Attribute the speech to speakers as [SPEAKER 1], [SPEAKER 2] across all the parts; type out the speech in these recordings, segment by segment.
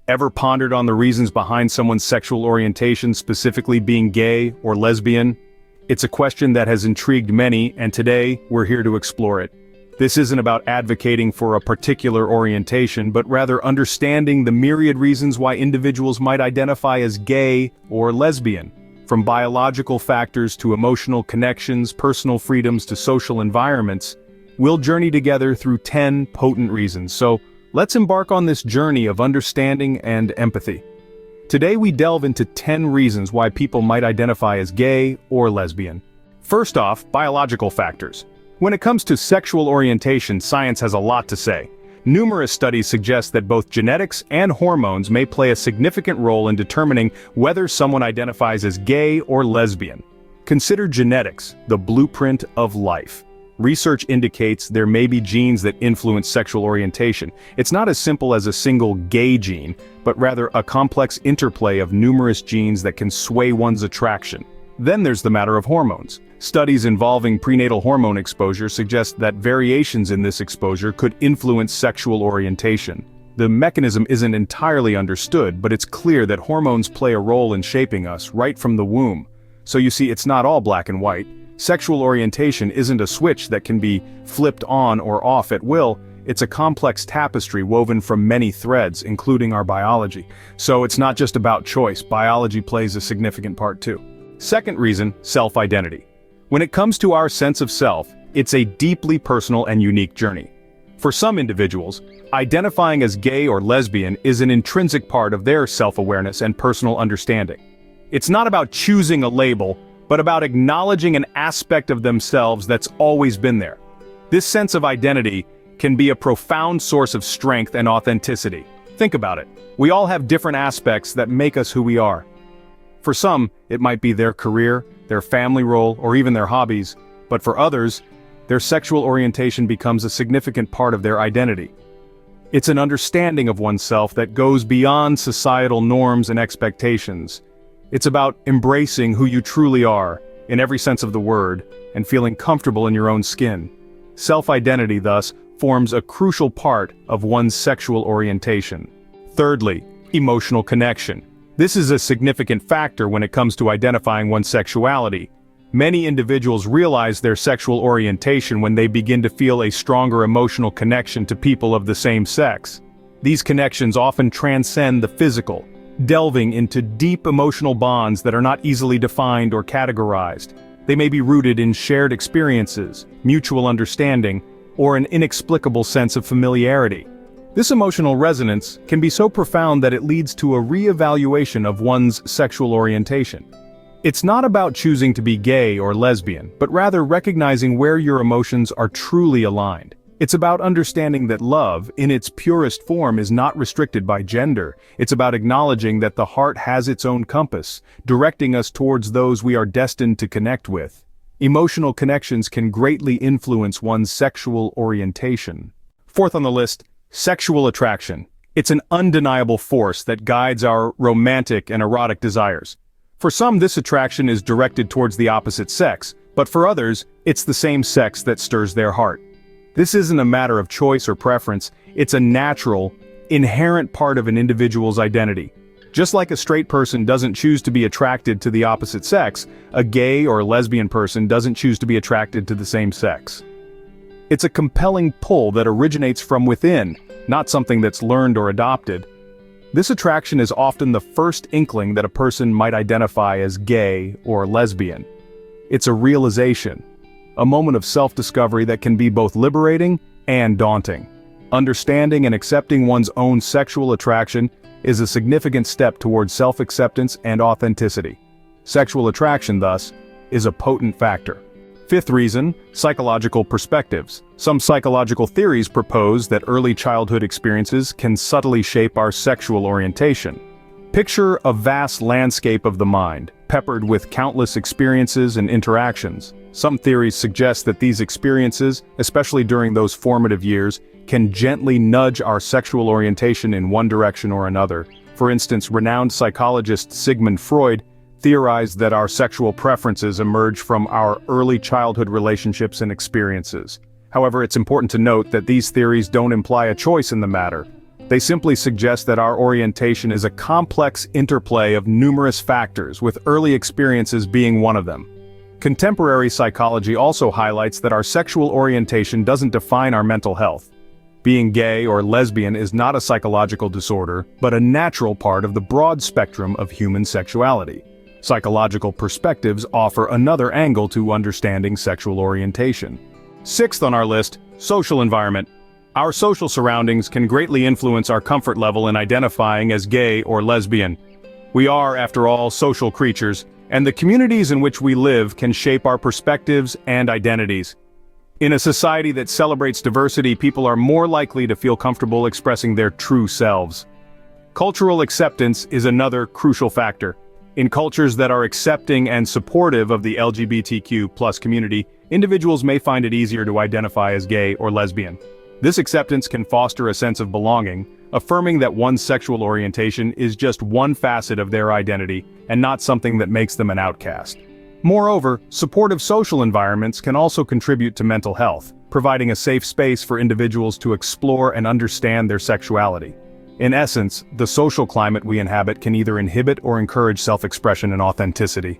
[SPEAKER 1] Ever pondered on the reasons behind someone's sexual orientation, specifically being gay or lesbian? It's a question that has intrigued many, and today, we're here to explore it. This isn't about advocating for a particular orientation, but rather understanding the myriad reasons why individuals might identify as gay or lesbian. From biological factors to emotional connections, personal freedoms to social environments, we'll journey together through 10 potent reasons. So, let's embark on this journey of understanding and empathy. Today we delve into 10 reasons why people might identify as gay or lesbian. First off, biological factors. When it comes to sexual orientation, science has a lot to say. Numerous studies suggest that both genetics and hormones may play a significant role in determining whether someone identifies as gay or lesbian. Consider genetics, the blueprint of life. Research indicates there may be genes that influence sexual orientation. It's not as simple as a single gay gene, but rather a complex interplay of numerous genes that can sway one's attraction. Then there's the matter of hormones. Studies involving prenatal hormone exposure suggest that variations in this exposure could influence sexual orientation. The mechanism isn't entirely understood, but it's clear that hormones play a role in shaping us right from the womb. So you see, it's not all black and white. Sexual orientation isn't a switch that can be flipped on or off at will. It's a complex tapestry woven from many threads, including our biology. So it's not just about choice, biology plays a significant part too. Second reason, self-identity. When it comes to our sense of self, it's a deeply personal and unique journey. For some individuals, identifying as gay or lesbian is an intrinsic part of their self-awareness and personal understanding. It's not about choosing a label, but about acknowledging an aspect of themselves that's always been there. This sense of identity can be a profound source of strength and authenticity. Think about it. We all have different aspects that make us who we are. For some, it might be their career, their family role, or even their hobbies, but for others, their sexual orientation becomes a significant part of their identity. It's an understanding of oneself that goes beyond societal norms and expectations. It's about embracing who you truly are, in every sense of the word, and feeling comfortable in your own skin. Self-identity, thus, forms a crucial part of one's sexual orientation. Thirdly, emotional connection. This is a significant factor when it comes to identifying one's sexuality. Many individuals realize their sexual orientation when they begin to feel a stronger emotional connection to people of the same sex. These connections often transcend the physical, delving into deep emotional bonds that are not easily defined or categorized. They may be rooted in shared experiences, mutual understanding, or an inexplicable sense of familiarity. This emotional resonance can be so profound that it leads to a re-evaluation of one's sexual orientation. It's not about choosing to be gay or lesbian, but rather recognizing where your emotions are truly aligned. It's about understanding that love, in its purest form, is not restricted by gender. It's about acknowledging that the heart has its own compass, directing us towards those we are destined to connect with. Emotional connections can greatly influence one's sexual orientation. Fourth on the list, sexual attraction. It's an undeniable force that guides our romantic and erotic desires. For some, this attraction is directed towards the opposite sex, but for others, it's the same sex that stirs their heart. This isn't a matter of choice or preference, it's a natural, inherent part of an individual's identity. Just like a straight person doesn't choose to be attracted to the opposite sex, a gay or lesbian person doesn't choose to be attracted to the same sex. It's a compelling pull that originates from within, not something that's learned or adopted. This attraction is often the first inkling that a person might identify as gay or lesbian. It's a realization, a moment of self-discovery that can be both liberating and daunting. Understanding and accepting one's own sexual attraction is a significant step towards self-acceptance and authenticity. Sexual attraction, thus, is a potent factor. Fifth reason, psychological perspectives. Some psychological theories propose that early childhood experiences can subtly shape our sexual orientation. Picture a vast landscape of the mind, peppered with countless experiences and interactions. Some theories suggest that these experiences, especially during those formative years, can gently nudge our sexual orientation in one direction or another. For instance, renowned psychologist Sigmund Freud theorized that our sexual preferences emerge from our early childhood relationships and experiences. However, it's important to note that these theories don't imply a choice in the matter. They simply suggest that our orientation is a complex interplay of numerous factors, with early experiences being one of them. Contemporary psychology also highlights that our sexual orientation doesn't define our mental health. Being gay or lesbian is not a psychological disorder, but a natural part of the broad spectrum of human sexuality. Psychological perspectives offer another angle to understanding sexual orientation. Sixth on our list, social environment. Our social surroundings can greatly influence our comfort level in identifying as gay or lesbian. We are, after all, social creatures, and the communities in which we live can shape our perspectives and identities. In a society that celebrates diversity, people are more likely to feel comfortable expressing their true selves. Cultural acceptance is another crucial factor. In cultures that are accepting and supportive of the LGBTQ+ community, individuals may find it easier to identify as gay or lesbian. This acceptance can foster a sense of belonging, affirming that one's sexual orientation is just one facet of their identity and not something that makes them an outcast. Moreover, supportive social environments can also contribute to mental health, providing a safe space for individuals to explore and understand their sexuality. In essence, the social climate we inhabit can either inhibit or encourage self-expression and authenticity.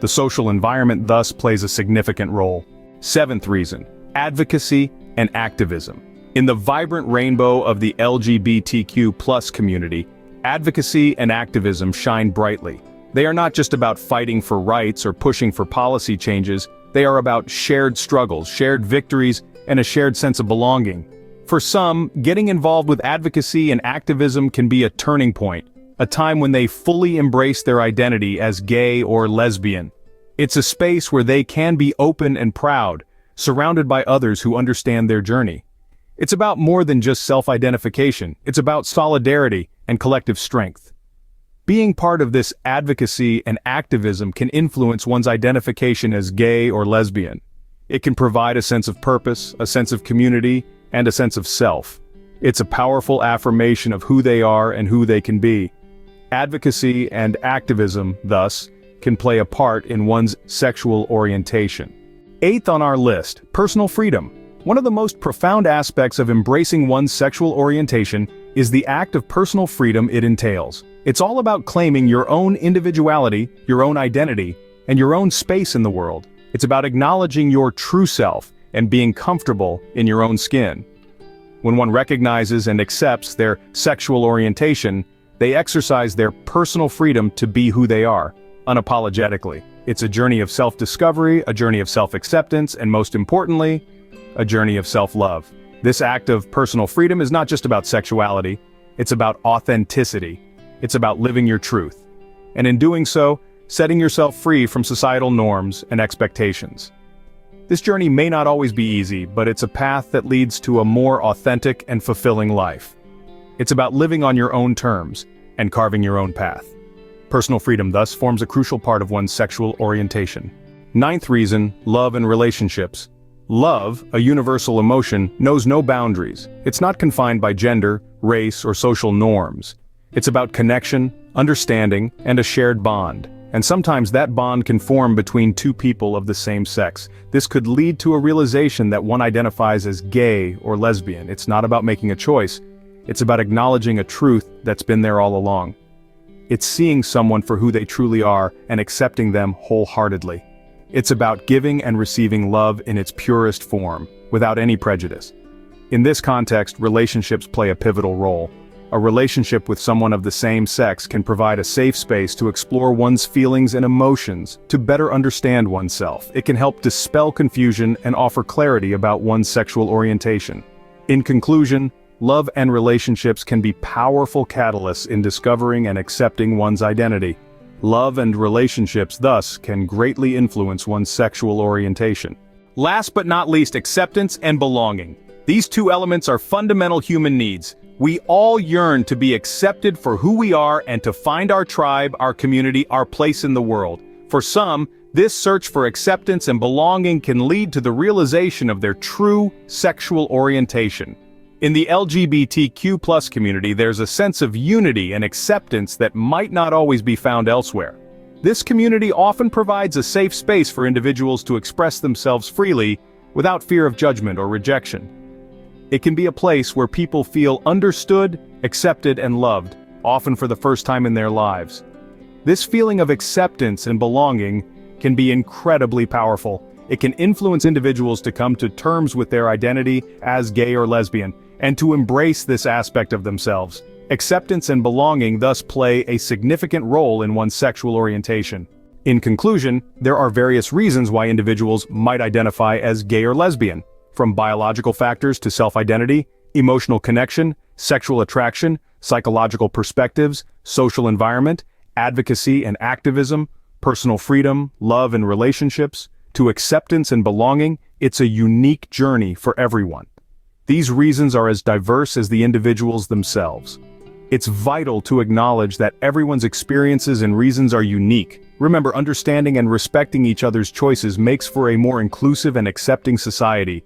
[SPEAKER 1] The social environment thus plays a significant role. Seventh reason, advocacy and activism. In the vibrant rainbow of the LGBTQ+ community, advocacy and activism shine brightly. They are not just about fighting for rights or pushing for policy changes, they are about shared struggles, shared victories, and a shared sense of belonging. For some, getting involved with advocacy and activism can be a turning point, a time when they fully embrace their identity as gay or lesbian. It's a space where they can be open and proud, surrounded by others who understand their journey. It's about more than just self-identification, it's about solidarity and collective strength. Being part of this advocacy and activism can influence one's identification as gay or lesbian. It can provide a sense of purpose, a sense of community, and a sense of self. It's a powerful affirmation of who they are and who they can be. Advocacy and activism, thus, can play a part in one's sexual orientation. Eighth on our list, personal freedom. One of the most profound aspects of embracing one's sexual orientation is the act of personal freedom it entails. It's all about claiming your own individuality, your own identity, and your own space in the world. It's about acknowledging your true self and being comfortable in your own skin. When one recognizes and accepts their sexual orientation, they exercise their personal freedom to be who they are, unapologetically. It's a journey of self-discovery, a journey of self-acceptance, and most importantly, a journey of self-love. This act of personal freedom is not just about sexuality, it's about authenticity. It's about living your truth. And in doing so, setting yourself free from societal norms and expectations. This journey may not always be easy, but it's a path that leads to a more authentic and fulfilling life. It's about living on your own terms and carving your own path. Personal freedom thus forms a crucial part of one's sexual orientation. Ninth reason, love and relationships. Love, a universal emotion, knows no boundaries. It's not confined by gender, race, or social norms. It's about connection, understanding, and a shared bond. And sometimes that bond can form between two people of the same sex. This could lead to a realization that one identifies as gay or lesbian. It's not about making a choice. It's about acknowledging a truth that's been there all along. It's seeing someone for who they truly are and accepting them wholeheartedly. It's about giving and receiving love in its purest form, without any prejudice. In this context, relationships play a pivotal role. A relationship with someone of the same sex can provide a safe space to explore one's feelings and emotions, to better understand oneself. It can help dispel confusion and offer clarity about one's sexual orientation. In conclusion, love and relationships can be powerful catalysts in discovering and accepting one's identity. Love and relationships, thus, can greatly influence one's sexual orientation. Last but not least, acceptance and belonging. These two elements are fundamental human needs. We all yearn to be accepted for who we are and to find our tribe, our community, our place in the world. For some, this search for acceptance and belonging can lead to the realization of their true sexual orientation. In the LGBTQ+ community, there's a sense of unity and acceptance that might not always be found elsewhere. This community often provides a safe space for individuals to express themselves freely without fear of judgment or rejection. It can be a place where people feel understood, accepted, and loved, often for the first time in their lives. This feeling of acceptance and belonging can be incredibly powerful. It can influence individuals to come to terms with their identity as gay or lesbian, and to embrace this aspect of themselves. Acceptance and belonging thus play a significant role in one's sexual orientation. In conclusion, there are various reasons why individuals might identify as gay or lesbian, from biological factors to self-identity, emotional connection, sexual attraction, psychological perspectives, social environment, advocacy and activism, personal freedom, love and relationships, to acceptance and belonging. It's a unique journey for everyone. These reasons are as diverse as the individuals themselves. It's vital to acknowledge that everyone's experiences and reasons are unique. Remember, understanding and respecting each other's choices makes for a more inclusive and accepting society.